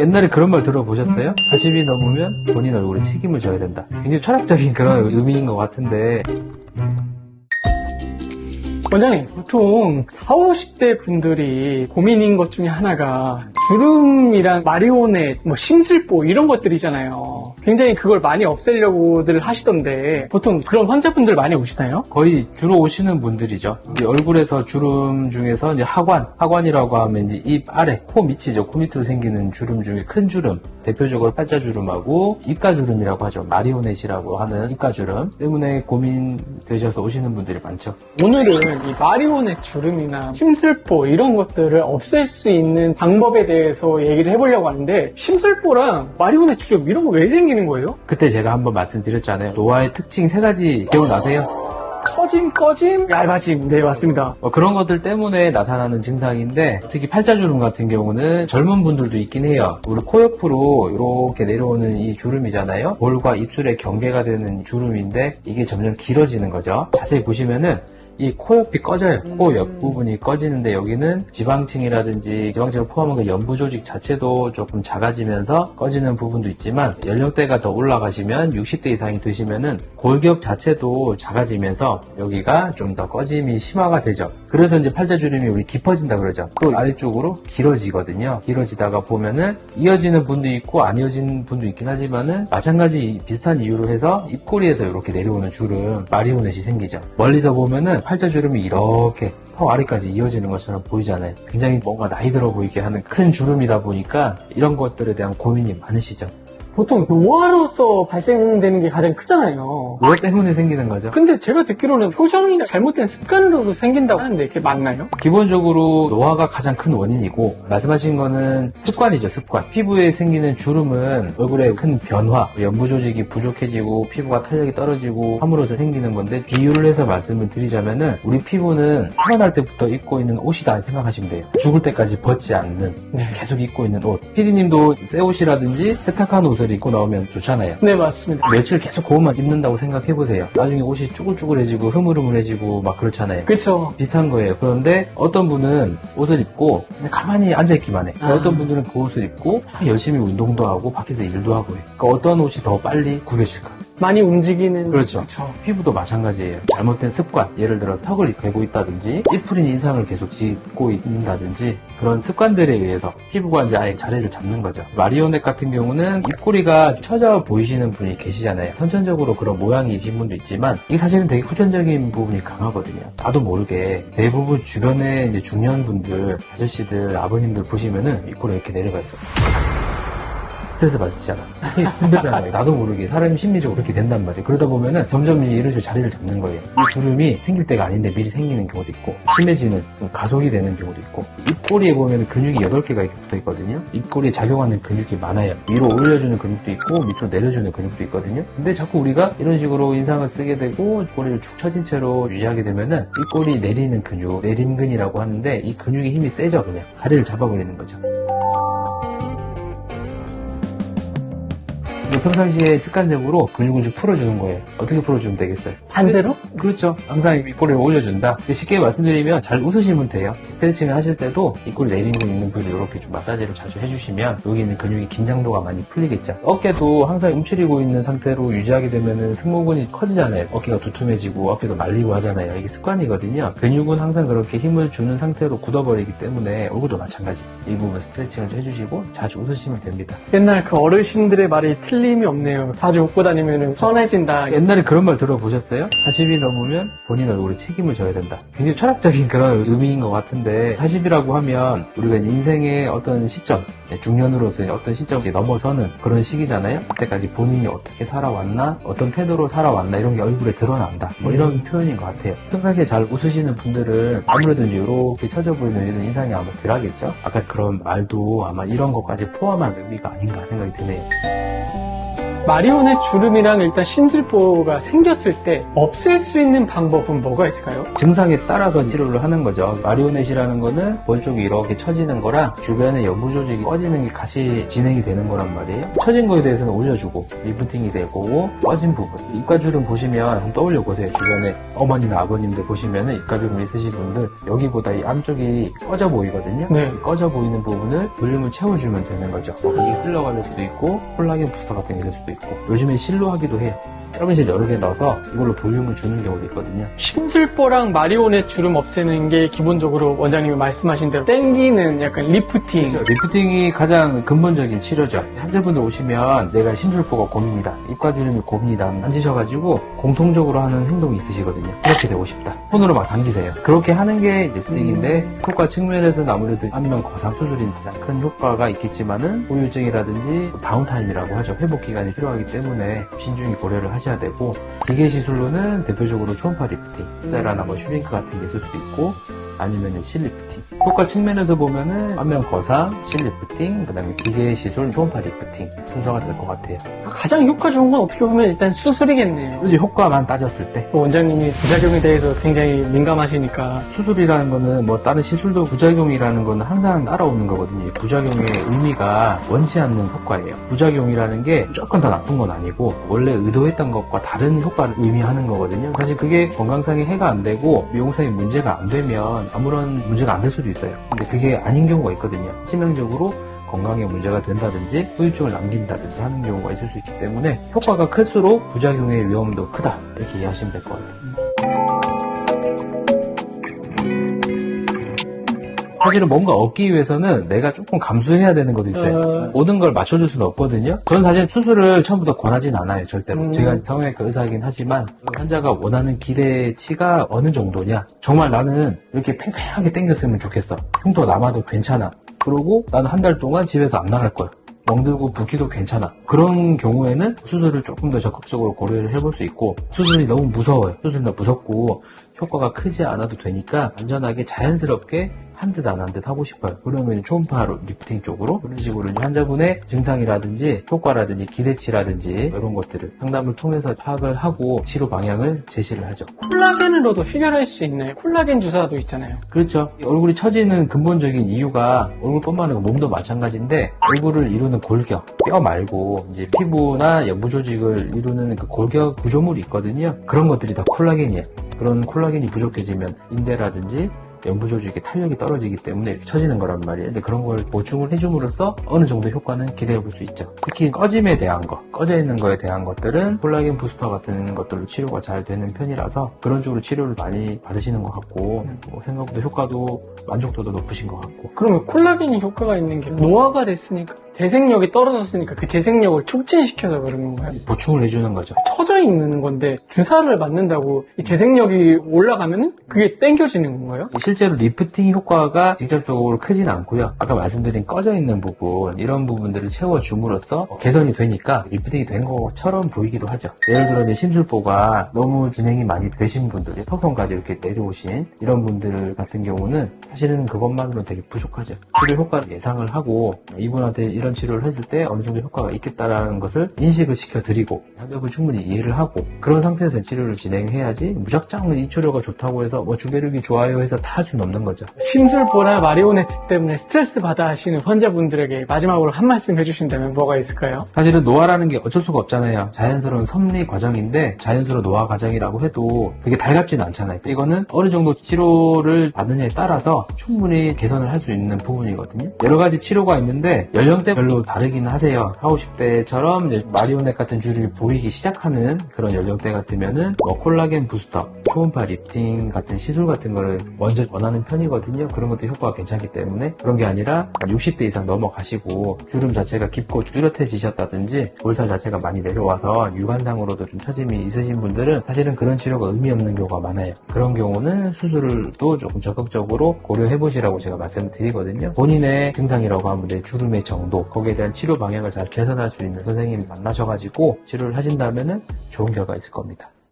옛날에 그런 말 들어보셨어요? 40이 넘으면 본인 얼굴에 책임을 져야 된다. 굉장히 철학적인 그런 의미인 것 같은데, 원장님, 보통 40, 50대 분들이 고민인 것 중에 하나가 주름이랑 마리오넷, 심술보 이런 것들이잖아요. 굉장히 그걸 많이 없애려고들 하시던데 보통 그런 환자분들 많이 오시나요? 거의 주로 오시는 분들이죠. 이 얼굴에서 주름 중에서 이제 하관이라고 하면 이제 입 아래, 코 밑이죠. 코 밑으로 생기는 주름 중에 큰 주름, 대표적으로 팔자주름하고 입가주름이라고 하죠. 마리오넷이라고 하는 입가주름 때문에 고민되셔서 오시는 분들이 많죠. 오늘은 이 마리오넷 주름이나 심술보 이런 것들을 없앨 수 있는 방법에 대해서 얘기를 해보려고 하는데, 심술보랑 마리오넷 주름 이런 거 왜 생기는 거예요? 그때 제가 한번 말씀드렸잖아요. 노화의 특징 3가지 기억나세요? 커짐, 꺼짐, 얇아짐. 네, 맞습니다. 그런 것들 때문에 나타나는 증상인데, 특히 팔자주름 같은 경우는 젊은 분들도 있긴 해요. 우리 코 옆으로 이렇게 내려오는 이 주름이잖아요. 볼과 입술의 경계가 되는 주름인데 이게 점점 길어지는 거죠. 자세히 보시면은 이 코 옆이 꺼져요. 코 옆 부분이 꺼지는데 여기는 지방층이라든지 지방층을 포함한 그 연부 조직 자체도 조금 작아지면서 꺼지는 부분도 있지만, 연령대가 더 올라가시면 60대 이상이 되시면은 골격 자체도 작아지면서 여기가 좀 더 꺼짐이 심화가 되죠. 그래서 이제 팔자주름이 우리 깊어진다 그러죠. 또 아래쪽으로 길어지거든요. 길어지다가 보면은 이어지는 분도 있고 안 이어지는 분도 있긴 하지만은 마찬가지 비슷한 이유로 해서 입꼬리에서 이렇게 내려오는 주름, 마리오넷이 생기죠. 멀리서 보면은 팔자주름이 이렇게 턱 아래까지 이어지는 것처럼 보이잖아요. 굉장히 뭔가 나이 들어 보이게 하는 큰 주름이다 보니까 이런 것들에 대한 고민이 많으시죠. 보통 노화로서 발생되는 게 가장 크잖아요. 노화 때문에 생기는 거죠. 근데 제가 듣기로는 표정이나 잘못된 습관으로도 생긴다고 하는데 그게 맞나요? 기본적으로 노화가 가장 큰 원인이고, 말씀하신 거는 습관이죠. 습관. 피부에 생기는 주름은 얼굴에 큰 변화, 연부 조직이 부족해지고 피부가 탄력이 떨어지고 함으로써 생기는 건데, 비유를 해서 말씀을 드리자면은 우리 피부는 태어날 때부터 입고 있는 옷이다 생각하시면 돼요. 죽을 때까지 벗지 않는, 계속 입고 있는 옷. 피디님도 새 옷이라든지 세탁한 옷을 입고 나오면 좋잖아요. 네, 맞습니다. 며칠 계속 그 옷만 입는다고 생각해보세요. 나중에 옷이 쭈글쭈글해지고 흐물흐물해지고 막 그렇잖아요. 그렇죠. 비슷한 거예요. 그런데 어떤 분은 옷을 입고 그냥 가만히 앉아있기만 해. 어떤 분들은 그 옷을 입고 열심히 운동도 하고 밖에서 일도 하고 해요. 그러니까 어떤 옷이 더 빨리 구겨질까? 많이 움직이는. 그렇죠. 피부도 마찬가지예요. 잘못된 습관, 예를 들어서 턱을 괴고 있다든지 찌푸린 인상을 계속 짓고 있다든지 그런 습관들에 의해서 피부가 이제 아예 자리를 잡는 거죠. 마리오넷 같은 경우는 입꼬리가 처져 보이시는 분이 계시잖아요. 선천적으로 그런 모양이신 분도 있지만 이게 사실은 되게 후천적인 부분이 강하거든요. 나도 모르게 대부분 주변에 이제 중년분들, 아저씨들, 아버님들 보시면은 입꼬리 이렇게 내려가 있어요. 스트레스 받으시잖아. 힘들잖아요. 나도 모르게 사람이 심리적으로 그렇게 된단 말이에요. 그러다 보면은 점점 이런 식으로 자리를 잡는 거예요. 이 주름이 생길 때가 아닌데 미리 생기는 경우도 있고, 심해지는, 가속이 되는 경우도 있고, 입꼬리에 보면 근육이 8개가 이렇게 붙어 있거든요. 입꼬리에 작용하는 근육이 많아요. 위로 올려주는 근육도 있고 밑으로 내려주는 근육도 있거든요. 근데 자꾸 우리가 이런 식으로 인상을 쓰게 되고 꼬리를 축 처진 채로 유지하게 되면은 입꼬리 내리는 근육, 내림근이라고 하는데 이 근육의 힘이 세죠. 그냥 자리를 잡아버리는 거죠. 평상시에 습관적으로 근육을 좀 풀어주는 거예요. 어떻게 풀어주면 되겠어요? 반대로? 그렇죠. 항상 입꼬리를 올려준다. 쉽게 말씀드리면 잘 웃으시면 돼요. 스트레칭을 하실 때도 입꼬리 내리는 있는 부위를 이렇게 좀 마사지를 자주 해주시면 여기 있는 근육의 긴장도가 많이 풀리겠죠. 어깨도 항상 움츠리고 있는 상태로 유지하게 되면은 승모근이 커지잖아요. 어깨가 두툼해지고 어깨도 말리고 하잖아요. 이게 습관이거든요. 근육은 항상 그렇게 힘을 주는 상태로 굳어버리기 때문에 얼굴도 마찬가지. 이 부분 스트레칭을 좀 해주시고 자주 웃으시면 됩니다. 옛날 그 어르신들의 말이 틀림이 없네요. 자주 웃고 다니면 선해진다. 옛날에 그런 말 들어보셨어요? 40이 넘으면 본인 얼굴에 책임을 져야 된다. 굉장히 철학적인 그런 의미인 것 같은데, 40이라고 하면 우리가 인생의 어떤 시점, 중년으로서의 어떤 시점이 넘어서는 그런 시기잖아요. 그때까지 본인이 어떻게 살아왔나, 어떤 태도로 살아왔나 이런 게 얼굴에 드러난다. 이런 표현인 것 같아요. 평상시에 잘 웃으시는 분들은 아무래도 이제 이렇게 처져 보이는 이런 인상이 아마 덜하겠죠. 아까 그런 말도 아마 이런 것까지 포함한 의미가 아닌가 생각이 드네요. 마리오넷 주름이랑 일단 심술보가 생겼을 때 없앨 수 있는 방법은 뭐가 있을까요? 증상에 따라서 치료를 하는 거죠. 마리오넷이라는 거는 볼 쪽이 이렇게 처지는 거랑 주변에 연부 조직이 꺼지는 게 같이 진행이 되는 거란 말이에요. 처진 거에 대해서는 올려주고 리프팅이 될 거고, 꺼진 부분, 입가주름 보시면 한번 떠올려 보세요. 주변에 어머니나 아버님들 보시면은 입가주름 있으신 분들 여기보다 이 안쪽이 꺼져 보이거든요. 네. 꺼져 보이는 부분을 볼륨을 채워주면 되는 거죠. 그게 흘러갈 수도 있고 콜라겐 부스터 같은 게 될 수도 있고, 요즘에 실로 하기도 해요. 세럼실 여러 개 넣어서 이걸로 볼륨을 주는 경우도 있거든요. 심술보랑 마리오넷 주름 없애는 게 기본적으로 원장님이 말씀하신 대로 땡기는 약간 리프팅. 그렇죠. 리프팅이 가장 근본적인 치료죠. 환자분들 오시면 내가 심술보가 고민이다, 입가주름이 고민이다 앉으셔가지고 공통적으로 하는 행동이 있으시거든요. 이렇게 되고 싶다, 손으로 막 당기세요. 그렇게 하는 게 리프팅인데 효과 측면에서는 아무래도 안면 거상 수술이 가장 큰 효과가 있겠지만은 후유증이라든지 다운타임이라고 하죠. 회복 기간이 필요하기 때문에 신중히 고려를 하셔야 되고, 기계 시술로는 대표적으로 초음파 리프팅, 세라나 뭐 슈링크 같은 게 있을 수도 있고, 아니면은 실리프팅. 효과 측면에서 보면은 안면 거상, 실리프팅, 그 다음에 기계 시술, 초음파 리프팅 순서가 될 것 같아요. 가장 효과 좋은 건 어떻게 보면 일단 수술이겠네요. 굳이 효과만 따졌을 때 원장님이 부작용에 대해서 굉장히 민감하시니까. 수술이라는 거는 뭐 다른 시술도 부작용이라는 거는 항상 따라오는 거거든요. 부작용의 의미가 원치 않는 효과예요. 부작용이라는 게 무조건 다 나쁜 건 아니고 원래 의도했던 것과 다른 효과를 의미하는 거거든요. 사실 그게 건강상에 해가 안 되고 미용상에 문제가 안 되면 아무런 문제가 안 될 수도 있어요. 근데 그게 아닌 경우가 있거든요. 치명적으로 건강에 문제가 된다든지 후유증을 남긴다든지 하는 경우가 있을 수 있기 때문에 효과가 클수록 부작용의 위험도 크다, 이렇게 이해하시면 될 것 같아요. 사실은 뭔가 얻기 위해서는 내가 조금 감수해야 되는 것도 있어요. 모든 걸 맞춰줄 수는 없거든요. 저는 사실 수술을 처음부터 권하진 않아요, 절대로. 제가 성형외과 의사이긴 하지만 환자가 원하는 기대치가 어느 정도냐, 정말 나는 이렇게 팽팽하게 당겼으면 좋겠어, 흉터 남아도 괜찮아, 그러고 나는 한 달 동안 집에서 안 나갈 거야, 멍들고 붓기도 괜찮아, 그런 경우에는 수술을 조금 더 적극적으로 고려를 해볼 수 있고, 수술이 너무 무서워요, 수술이 너무 무섭고 효과가 크지 않아도 되니까 안전하게 자연스럽게 한 듯 안 한 듯 하고 싶어요. 그러면 초음파 리프팅 쪽으로 그런 식으로 환자분의 증상이라든지 효과라든지 기대치라든지 이런 것들을 상담을 통해서 파악을 하고 치료 방향을 제시를 하죠. 콜라겐으로도 해결할 수 있나요? 콜라겐 주사도 있잖아요. 그렇죠. 얼굴이 처지는 근본적인 이유가 얼굴뿐만 아니고 몸도 마찬가지인데, 얼굴을 이루는 골격, 뼈 말고 이제 피부나 연부 조직을 이루는 그 골격 구조물이 있거든요. 그런 것들이 다 콜라겐이에요. 그런 콜라겐이 부족해지면 인대라든지 연부 조직의 탄력이 떨어지기 때문에 이렇게 처지는 거란 말이에요. 근데 그런 걸 보충을 해줌으로써 어느 정도 효과는 기대해 볼 수 있죠. 특히 꺼짐에 대한 거, 꺼져 있는 거에 대한 것들은 콜라겐 부스터 같은 것들로 치료가 잘 되는 편이라서 그런 쪽으로 치료를 많이 받으시는 것 같고, 생각보다 효과도 만족도도 높으신 것 같고. 그러면 콜라겐이 효과가 있는 게 노화가 됐으니까, 재생력이 떨어졌으니까 그 재생력을 촉진시켜서 그런 건가요? 보충을 해주는 거죠. 처져 있는 건데 주사를 맞는다고 이 재생력이 올라가면은 그게 땡겨지는 건가요? 실제로 리프팅 효과가 직접적으로 크진 않고요. 아까 말씀드린 꺼져 있는 부분, 이런 부분들을 채워줌으로써 개선이 되니까 리프팅이 된 것처럼 보이기도 하죠. 예를 들어 이제 심술보가 너무 진행이 많이 되신 분들, 턱선까지 이렇게 내려오신 이런 분들 같은 경우는 사실은 그것만으로는 되게 부족하죠. 치료 효과를 예상을 하고 이분한테 이런 치료를 했을 때 어느 정도 효과가 있겠다라는 것을 인식을 시켜드리고 환자분 충분히 이해를 하고 그런 상태에서 치료를 진행해야지, 무작정 이 치료가 좋다고 해서 뭐 주배력이 좋아요 해서 다 할 수는 없는 거죠. 심술보나 마리오네트 때문에 스트레스 받아 하시는 환자분들에게 마지막으로 한 말씀 해주신다면 뭐가 있을까요? 사실은 노화라는 게 어쩔 수가 없잖아요. 자연스러운 섭리 과정인데 자연스러운 노화 과정이라고 해도 그게 달갑지는 않잖아요. 이거는 어느 정도 치료를 받느냐에 따라서 충분히 개선을 할 수 있는 부분이거든요. 여러 가지 치료가 있는데 연령대별로 다르긴 하세요. 40, 50대처럼 마리오넷 같은 주름이 보이기 시작하는 그런 연령대 같으면은 뭐 콜라겐 부스터, 초음파 리프팅 같은 시술 같은 거를 먼저 원하는 편이거든요. 그런 것도 효과가 괜찮기 때문에. 그런 게 아니라 60대 이상 넘어가시고 주름 자체가 깊고 뚜렷해지셨다든지 볼살 자체가 많이 내려와서 육안상으로도 좀 처짐이 있으신 분들은 사실은 그런 치료가 의미 없는 경우가 많아요. 그런 경우는 수술도 조금 적극적으로 고려해 보시라고 제가 말씀드리거든요. 본인의 증상이라고 하면 내 주름의 정도, 거기에 대한 치료 방향을 잘 개선할 수 있는 선생님 만나셔가지고 치료를 하신다면은 좋은 결과 있을 겁니다.